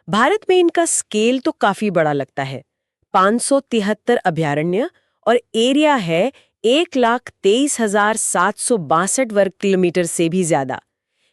भारत में इनका स्केल तो काफी बड़ा लगता है। 573 अभयारण्य और एरिया है 1,23,762 वर्ग किलोमीटर से भी ज्यादा।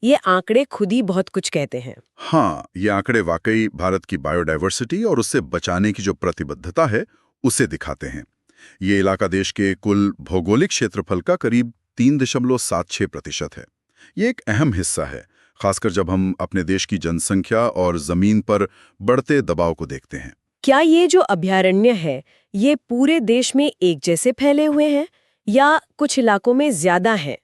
ये आंकड़े खुद ही बहुत कुछ कहते हैं। हाँ, ये आंकड़े वाकई भारत की बायोडायवर्सिटी और उससे बचाने की जो प्रतिबद्धता है, उसे दिखाते हैं। ये इलाका देश के कुल भौगोलिक क्षेत्रफल का करीब 3.76% है। ये एक अहम हिस्सा है, खासकर जब हम अपने देश की जनसंख्या और जमीन पर बढ़ते दबाव को देखते हैं। क्या ये जो अभयारण्य है, ये पूरे देश में एक जैसे फैले हुए हैं या कुछ इलाकों में ज्यादा हैं?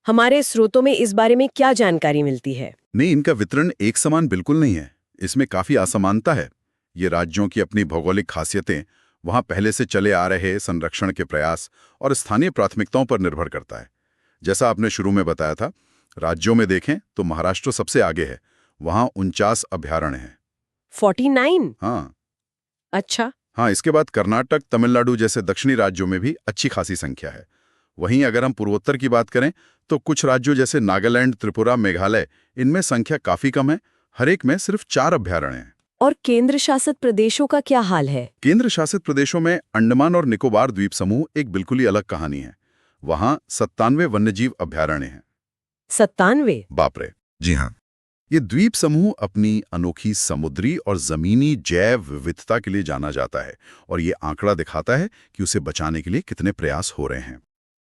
हमारे स्रोतों में इस बारे में क्या जानकारी मिलती है? नहीं, इनका वितरण एक समान बिल्कुल नहीं है। इसमें काफी असमानता है। ये राज्यों की अपनी भौगोलिक खासियतें, वहां पहले से चले आ रहे संरक्षण के प्रयास और स्थानीय प्राथमिकताओं पर निर्भर करता है। जैसा आपने शुरू में बताया था, राज्यों में देखें तो महाराष्ट्र सबसे आगे है। वहां 49 अभयारण्य हैं। 49? हाँ। अच्छा। हाँ, इसके बाद कर्नाटक, तमिलनाडु जैसे दक्षिणी राज्यों में भी अच्छी खासी संख्या है। वहीं अगर हम पूर्वोत्तर की बात करें तो कुछ राज्यों जैसे नागालैंड, त्रिपुरा, मेघालय, इनमें संख्या काफी कम है। हर एक में सिर्फ 4 अभयारण्य हैं। और केंद्र शासित प्रदेशों का क्या हाल है? केंद्र शासित प्रदेशों में अंडमान और निकोबार द्वीप समूह एक बिल्कुल ही अलग कहानी है। वहां 97 वन्यजीव अभयारण्य हैं। 97? बाप रे! जी हाँ। ये द्वीप समूह अपनी अनोखी समुद्री और जमीनी जैव विविधता के लिए जाना जाता है, और ये आंकड़ा दिखाता है कि उसे बचाने के लिए कितने प्रयास हो रहे हैं।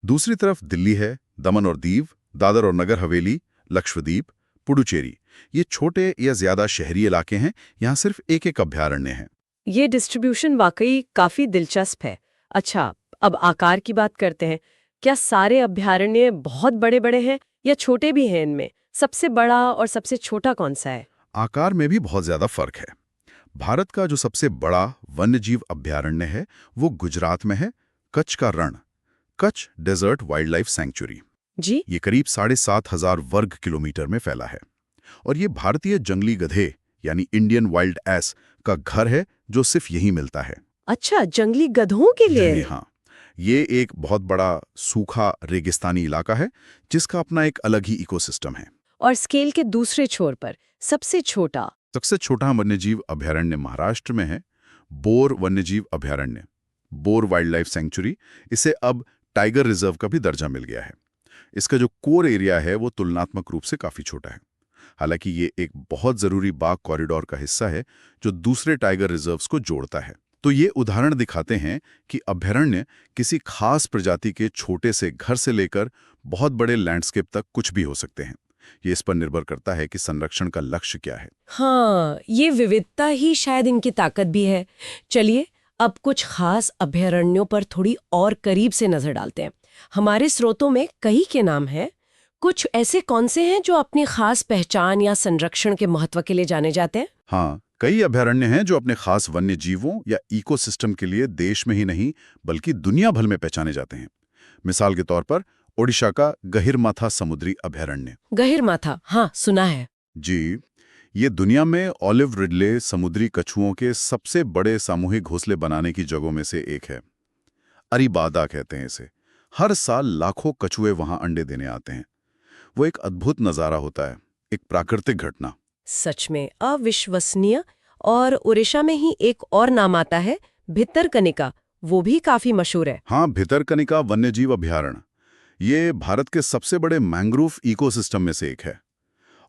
दूसरी तरफ दिल्ली है, दमन और दीव, दादर और नगर हवेली, लक्षद्वीप, पुडुचेरी। ये छोटे या ज्यादा शहरी इलाके हैं। यहाँ सिर्फ एक एक अभयारण्य है। ये डिस्ट्रीब्यूशन वाकई काफी दिलचस्प है। अच्छा, अब आकार की बात करते हैं। क्या सारे अभयारण्य बहुत बड़े-बड़े हैं या छोटे भी हैं इनमें? सबसे बड़ा और सबसे छोटा कौन सा है? आकार में भी बहुत ज्यादा फर्क है। भारत का जो सबसे बड़ा वन्यजीव अभयारण्य है, वो गुजरात में है, कच्छ का Rann, Kutch desert wildlife sanctuary. जी? ये करीब 7,500 वर्ग किलोमीटर में फैला है, और ये भारतीय जंगली गधे यानी इंडियन वाइल्ड एस का घर है, जो सिर्फ यहीं मिलता है। अच्छा, जंगली गधों के जी लिए? हाँ, ये एक बहुत बड़ा सूखा रेगिस्तानी इलाका है, जिसका अपना एक अलग ही इकोसिस्टम है। और स्केल के दूसरे छोर पर सबसे छोटा? सबसे छोटा वन्यजीव अभयारण्य महाराष्ट्र में है, बोर वन्यजीव अभयारण्य, बोर वाइल्ड लाइफ सेंचुरी। इसे अब टाइगर रिजर्व का भी दर्जा मिल गया है। इसका जो कोर एरिया है वो तुलनात्मक रूप से काफी छोटा है। हालांकि ये एक बहुत जरूरी बाघ कॉरिडोर का हिस्सा है, जो दूसरे टाइगर रिजर्व्स को जोड़ता है। तो ये उदाहरण दिखाते हैं कि अभयारण्य किसी खास प्रजाति के छोटे से घर से लेकर बहुत बड़े लैंडस्केप तक कुछ भी हो सकते हैं। ये इस पर निर्भर करता है कि संरक्षण का लक्ष्य क्या है। हाँ, ये विविधता ही शायद इनकी ताकत भी है। चलिए, अब कुछ खास अभयारण्यों पर थोड़ी और करीब से नजर डालते हैं। हमारे स्रोतों में कई के नाम हैं। कुछ ऐसे कौन से हैं जो अपनी खास पहचान या संरक्षण के महत्व के लिए जाने जाते हैं? हाँ, कई अभयारण्य हैं जो अपने खास वन्य जीवों या इकोसिस्टम के लिए देश में ही नहीं बल्कि दुनिया भर में पहचाने जाते हैं। मिसाल के तौर पर ओडिशा का गहिरमाथा समुद्री अभयारण्य। गहिरमाथा, हाँ सुना है। जी, ये दुनिया में ऑलिव रिडले समुद्री कछुओं के सबसे बड़े सामूहिक घोंसले बनाने की जगहों में से एक है। अरीबादा कहते हैं इसे। हर साल लाखों कछुए वहां अंडे देने आते हैं। वो एक अद्भुत नजारा होता है, एक प्राकृतिक घटना। सच में अविश्वसनीय। और ओडिशा में ही एक और नाम आता है, भितरकनिका। वो भी काफी मशहूर है। हाँ, भितरकनिका वन्यजीव अभयारण्य। ये भारत के सबसे बड़े मैंग्रोव इकोसिस्टम में से एक है।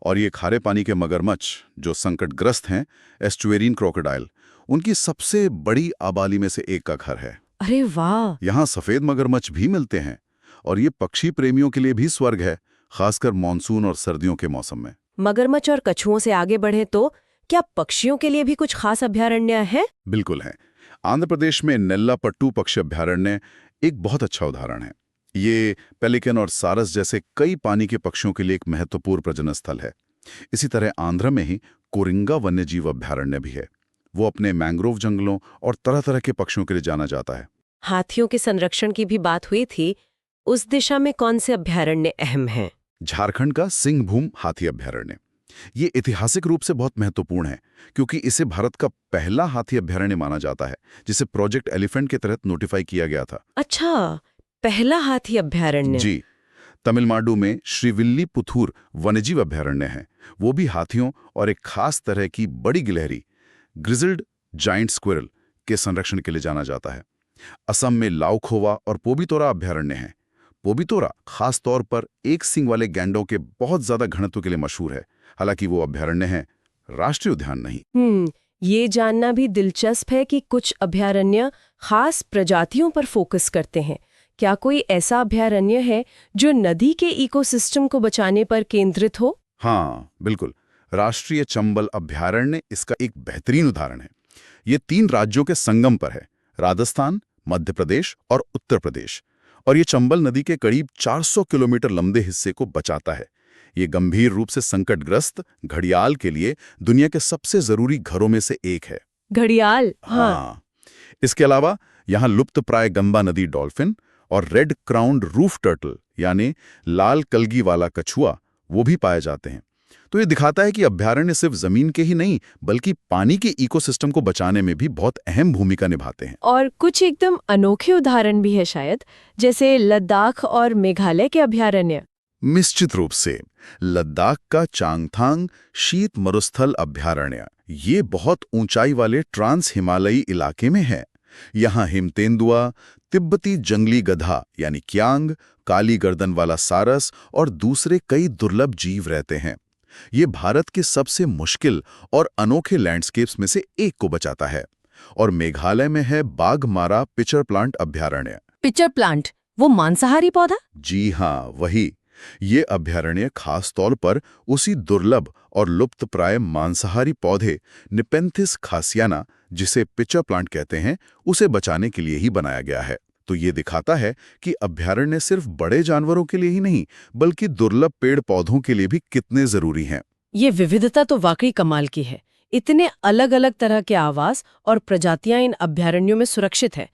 और ये खारे पानी के मगरमच्छ जो संकटग्रस्त हैं, एस्चुएरियन क्रोकोडाइल, उनकी सबसे बड़ी आबादी में से एक का घर है। अरे वाह! यहाँ सफेद मगरमच्छ भी मिलते हैं, और ये पक्षी प्रेमियों के लिए भी स्वर्ग है, खासकर मानसून और सर्दियों के मौसम में। मगरमच्छ और कछुओं से आगे बढ़े तो क्या पक्षियों के लिए भी कुछ खास अभयारण्य है? बिल्कुल है। आंध्र प्रदेश में नेल्लापट्टू पक्षी अभयारण्य एक बहुत अच्छा उदाहरण है। ये पेलिकन और सारस जैसे कई पानी के पक्षियों के लिए एक महत्वपूर्ण प्रजनन स्थल है। इसी तरह आंध्र में ही कोरिंगा वन्यजीव अभयारण्य भी है। वो अपने मैंग्रोव जंगलों और तरह तरह के पक्षियों के लिए जाना जाता है। हाथियों के संरक्षण की भी बात हुई थी। उस दिशा में कौन से अभयारण्य अहम हैं? झारखंड का सिंहभूम हाथी अभयारण्य ये ऐतिहासिक रूप से बहुत महत्वपूर्ण है, क्योंकि इसे भारत का पहला हाथी अभयारण्य माना जाता है, जिसे प्रोजेक्ट एलिफेंट के तहत नोटिफाई किया गया था। अच्छा, पहला हाथी अभयारण्य। जी। तमिलनाडु में श्रीविल्लीपुथूर वन्यजीव अभयारण्य है। वो भी हाथियों और एक खास तरह की बड़ी गिलहरी ग्रिजल्ड जाइंट स्क्विरल के संरक्षण के लिए जाना जाता है। असम में लाउखोवा और पोबितोरा अभयारण्य हैं। पोबितोरा खास तौर पर एक सींग वाले गैंडों के बहुत ज्यादा घनत्व के लिए मशहूर है, हालांकि वो अभयारण्य है, राष्ट्रीय उद्यान नहीं। ये जानना भी दिलचस्प है कि कुछ अभयारण्य खास प्रजातियों पर फोकस करते हैं। क्या कोई ऐसा अभयारण्य है जो नदी के इकोसिस्टम को बचाने पर केंद्रित हो? हाँ, बिल्कुल। राष्ट्रीय चंबल अभयारण्य इसका एक बेहतरीन उदाहरण है। ये 3 राज्यों के संगम पर है, राजस्थान, मध्य प्रदेश और उत्तर प्रदेश, और ये चंबल नदी के करीब 400 किलोमीटर लंबे हिस्से को बचाता है। ये गंभीर रूप से संकटग्रस्त घड़ियाल के लिए दुनिया के सबसे जरूरी घरों में से एक है। घड़ियाल? हाँ। इसके अलावा यहाँ लुप्तप्राय गंगा नदी डॉल्फिन और रेड क्राउन्ड रूफ टर्टल यानी लाल कलगी वाला कछुआ वो भी पाए जाते हैं। तो ये दिखाता है कि अभयारण्य सिर्फ जमीन के ही नहीं बल्कि पानी के इकोसिस्टम को बचाने में भी बहुत अहम भूमिका निभाते हैं। और कुछ एकदम अनोखे उदाहरण भी है शायद, जैसे लद्दाख और मेघालय के अभयारण्य। निश्चित रूप से लद्दाख का चांगथांग शीत मरुस्थल अभयारण्य ये बहुत ऊंचाई वाले ट्रांस हिमालयी इलाके में है। यहाँ हिमतेंदुआ, तिब्बती जंगली गधा यानी क्यांग, काली गर्दन वाला सारस और दूसरे कई दुर्लभ जीव रहते हैं। ये भारत के सबसे मुश्किल और अनोखे लैंडस्केप्स में से एक को बचाता है। और मेघालय में है बाघमारा पिचर प्लांट अभयारण्य। पिचर प्लांट, वो मांसाहारी पौधा? जी हाँ, वही। ये अभयारण्य खास तौर पर उसी दुर्लभ और लुप्तप्राय मांसाहारी पौधे निपेंथिस खासियाना, जिसे पिचर प्लांट कहते हैं, उसे बचाने के लिए ही बनाया गया है। तो ये दिखाता है कि अभयारण्य सिर्फ बड़े जानवरों के लिए ही नहीं बल्कि दुर्लभ पेड़ पौधों के लिए भी कितने जरूरी हैं। ये विविधता तो वाकई कमाल की है। इतने अलग अलग तरह के आवास और प्रजातियां इन अभयारण्यों में सुरक्षित है।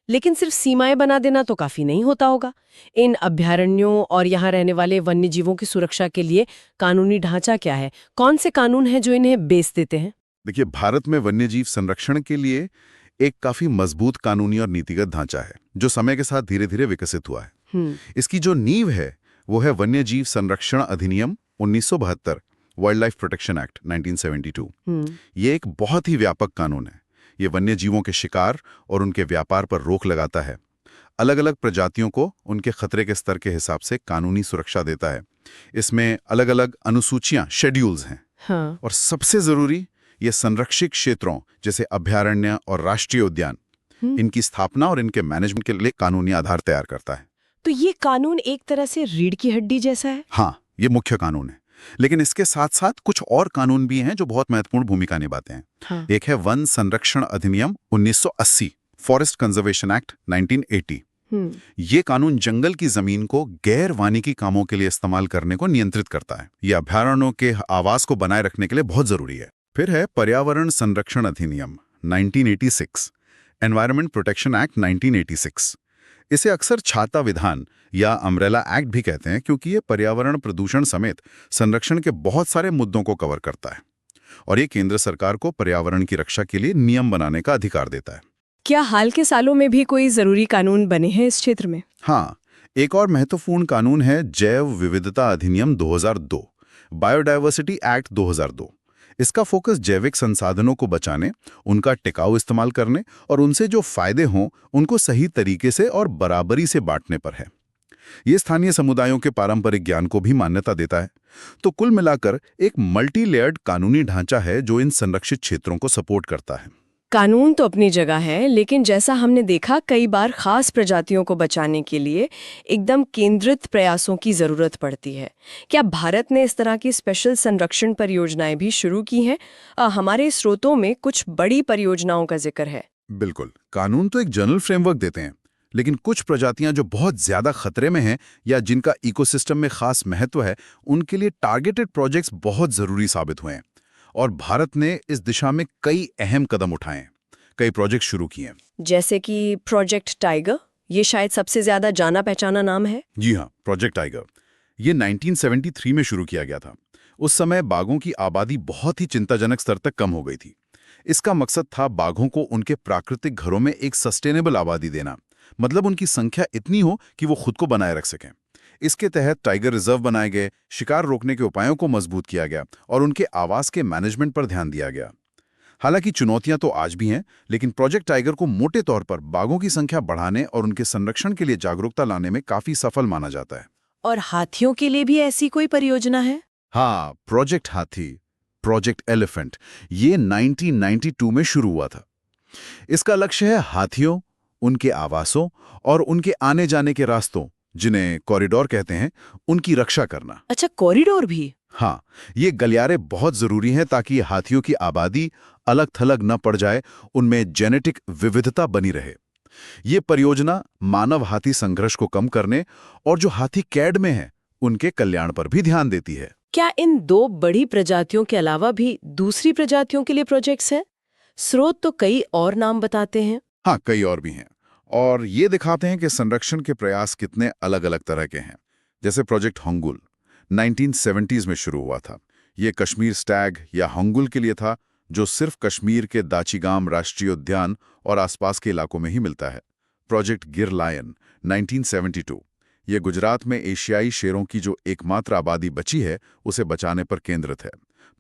लेकिन सिर्फ सीमाएं बना देना तो काफी नहीं होता होगा। इन अभयारण्यों और यहाँ रहने वाले वन्य जीवों की सुरक्षा के लिए कानूनी ढांचा क्या है? कौन से कानून हैं जो इन्हें बेस देते हैं? देखिए, भारत में वन्यजीव संरक्षण के लिए एक काफी मजबूत कानूनी और नीतिगत ढांचा है जो समय के साथ धीरे धीरे विकसित हुआ है। इसकी जो नींव है वो है वन्यजीव संरक्षण अधिनियम 1972, वाइल्ड लाइफ प्रोटेक्शन एक्ट 1972। ये एक बहुत ही व्यापक कानून है। ये वन्य जीवों के शिकार और उनके व्यापार पर रोक लगाता है। अलग अलग प्रजातियों को उनके खतरे के स्तर के हिसाब से कानूनी सुरक्षा देता है। इसमें अलग अलग अनुसूचियां, शेड्यूल्स हैं। हाँ। और सबसे जरूरी, ये संरक्षित क्षेत्रों जैसे अभयारण्य और राष्ट्रीय उद्यान, इनकी स्थापना और इनके मैनेजमेंट के लिए कानूनी आधार तैयार करता है। तो ये कानून एक तरह से रीढ़ की हड्डी जैसा है? हाँ, ये मुख्य कानून है। लेकिन इसके साथ साथ कुछ और कानून भी हैं जो बहुत महत्वपूर्ण भूमिका निभाते हैं। हाँ। एक है वन संरक्षण अधिनियम 1980, फॉरेस्ट कंजर्वेशन एक्ट 1980। ये कानून जंगल की जमीन को गैर वानिकी कामों के लिए इस्तेमाल करने को नियंत्रित करता है। ये अभयारण्यों के आवास को बनाए रखने के लिए बहुत जरूरी है। फिर है पर्यावरण संरक्षण अधिनियम 1986, एनवायरमेंट प्रोटेक्शन एक्ट 1986। इसे अक्सर छाता विधान या अम्ब्रेला एक्ट भी कहते हैं क्योंकि ये पर्यावरण प्रदूषण समेत संरक्षण के बहुत सारे मुद्दों को कवर करता है और ये केंद्र सरकार को पर्यावरण की रक्षा के लिए नियम बनाने का अधिकार देता है। क्या हाल के सालों में भी कोई जरूरी कानून बने हैं इस क्षेत्र में? हाँ, एक और महत्वपूर्ण कानून है जैव विविधता अधिनियम 2002, बायोडायवर्सिटी एक्ट 2002। इसका फोकस जैविक संसाधनों को बचाने, उनका टिकाऊ इस्तेमाल करने और उनसे जो फायदे हों उनको सही तरीके से और बराबरी से बांटने पर है। ये स्थानीय समुदायों के पारंपरिक ज्ञान को भी मान्यता देता है। तो कुल मिलाकर एक मल्टी लेयर्ड कानूनी ढांचा है जो इन संरक्षित क्षेत्रों को सपोर्ट करता है। कानून तो अपनी जगह है, लेकिन जैसा हमने देखा कई बार खास प्रजातियों को बचाने के लिए एकदम केंद्रित प्रयासों की जरूरत पड़ती है। क्या भारत ने इस तरह की स्पेशल संरक्षण परियोजनाएं भी शुरू की हैं? हमारे स्रोतों में कुछ बड़ी परियोजनाओं का जिक्र है। बिल्कुल, कानून तो एक जनरल फ्रेमवर्क देते हैं, लेकिन कुछ प्रजातियां जो बहुत ज्यादा खतरे में हैं या जिनका इकोसिस्टम में खास महत्व है, उनके लिए टारगेटेड प्रोजेक्ट्स बहुत जरूरी साबित हुए हैं और भारत ने इस दिशा में कई अहम कदम उठाए हैं, कई प्रोजेक्ट शुरू किए हैं। जैसे कि प्रोजेक्ट टाइगर, ये शायद सबसे ज्यादा जाना पहचाना नाम है। जी हाँ, प्रोजेक्ट टाइगर ये 1973 में शुरू किया गया था। उस समय बाघों की आबादी बहुत ही चिंताजनक स्तर तक कम हो गई थी। इसका मकसद था बाघों को उनके प्राकृतिक घरों में एक सस्टेनेबल आबादी देना, मतलब उनकी संख्या इतनी हो कि वो खुद को बनाए रख सकें। इसके तहत टाइगर रिजर्व बनाए गए, शिकार रोकने के उपायों को मजबूत किया गया और उनके आवास के मैनेजमेंट पर ध्यान दिया गया। हालांकि चुनौतियां तो आज भी हैं, लेकिन प्रोजेक्ट टाइगर को मोटे तौर पर बाघों की संख्या बढ़ाने और उनके संरक्षण के लिए जागरूकता लाने में काफी सफल माना जाता है। और हाथियों के लिए भी ऐसी कोई परियोजना है? हाँ, प्रोजेक्ट हाथी, प्रोजेक्ट एलिफेंट, ये 1992 में शुरू हुआ था। इसका लक्ष्य है हाथियों, उनके आवासों और उनके आने जाने के रास्तों, जिन्हें कॉरिडोर कहते हैं, उनकी रक्षा करना। अच्छा, कॉरिडोर भी? हाँ, ये गलियारे बहुत जरूरी हैं ताकि हाथियों की आबादी अलग थलग न पड़ जाए, उनमें जेनेटिक विविधता बनी रहे। ये परियोजना मानव हाथी संघर्ष को कम करने और जो हाथी कैद में हैं, उनके कल्याण पर भी ध्यान देती है। क्या इन 2 बड़ी प्रजातियों के अलावा भी दूसरी प्रजातियों के लिए प्रोजेक्ट्स हैं? स्रोत तो कई और नाम बताते हैं। हाँ, कई और भी हैं, और ये दिखाते हैं कि संरक्षण के प्रयास कितने अलग-अलग तरह के हैं। जैसे प्रोजेक्ट होंगुल 1970s में शुरू हुआ था। ये कश्मीर स्टैग या होंगुल के लिए था, जो सिर्फ कश्मीर के दाचिगाम राष्ट्रीय उद्यान और आसपास के इलाकों में ही मिलता है। प्रोजेक्ट गिर लायन 1972, ये गुजरात में एशियाई शेरों की जो एकमात्र आबादी बची है, उसे बचाने पर केंद्रित है।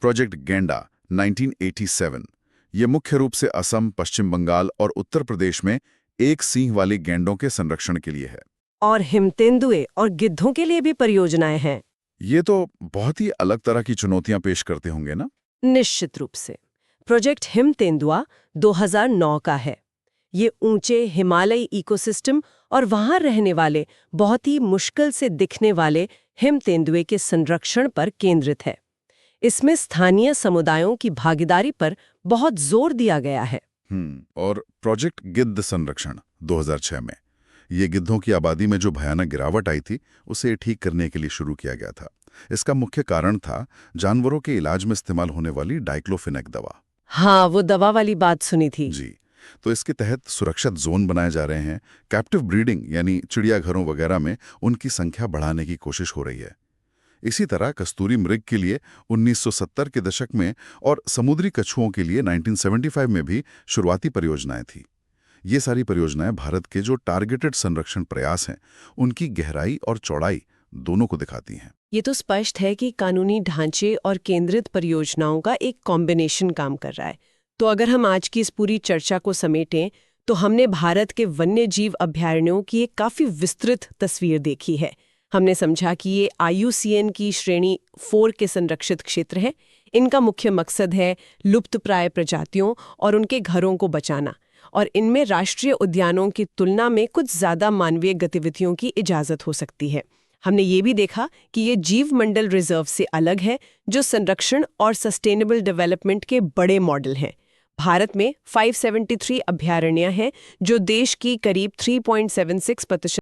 प्रोजेक्ट गेंडा 1987, ये मुख्य रूप से असम, पश्चिम बंगाल और उत्तर प्रदेश में एक सींग वाली गैंडों के संरक्षण के लिए है। और हिमतेंदुए और गिद्धों के लिए भी परियोजनाएं हैं। ये तो बहुत ही अलग तरह की चुनौतियां पेश करते होंगे ना? निश्चित रूप से। प्रोजेक्ट हिमतेंदुआ 2009 का है। ये ऊंचे हिमालयी इकोसिस्टम और वहां रहने वाले बहुत ही मुश्किल से दिखने वाले हिम तेंदुए के संरक्षण पर केंद्रित है। इसमें स्थानीय समुदायों की भागीदारी पर बहुत जोर दिया गया है। और प्रोजेक्ट गिद्ध संरक्षण 2006 में, ये गिद्धों की आबादी में जो भयानक गिरावट आई थी, उसे ठीक करने के लिए शुरू किया गया था। इसका मुख्य कारण था जानवरों के इलाज में इस्तेमाल होने वाली डाइक्लोफिनेक दवा। हाँ, वो दवा वाली बात सुनी थी। जी, तो इसके तहत सुरक्षित जोन बनाए जा रहे हैं। कैप्टिव ब्रीडिंग यानी चिड़ियाघरों वगैरह में उनकी संख्या बढ़ाने की कोशिश हो रही है। इसी तरह कस्तूरी मृग के लिए 1970 के दशक में और समुद्री कछुओं के लिए 1975 में भी शुरुआती परियोजनाएं थी। ये सारी परियोजनाएं भारत के जो टारगेटेड संरक्षण प्रयास हैं, उनकी गहराई और चौड़ाई दोनों को दिखाती हैं। ये तो स्पष्ट है कि कानूनी ढांचे और केंद्रित परियोजनाओं का एक कॉम्बिनेशन काम कर रहा है। तो अगर हम आज की इस पूरी चर्चा को समेटें, तो हमने भारत के वन्य जीव अभयारण्यों की एक काफ़ी विस्तृत तस्वीर देखी है। हमने समझा कि ये IUCN की श्रेणी 4 के संरक्षित क्षेत्र है। इनका मुख्य मकसद है लुप्तप्राय प्रजातियों और उनके घरों को बचाना, और इनमें राष्ट्रीय उद्यानों की तुलना में कुछ ज़्यादा मानवीय गतिविधियों की इजाज़त हो सकती है। हमने ये भी देखा कि ये जीव मंडल रिजर्व से अलग है, जो संरक्षण और सस्टेनेबल डेवलपमेंट के बड़े मॉडल हैं। भारत में 573 अभयारण्य हैं, जो देश की करीब 3.76%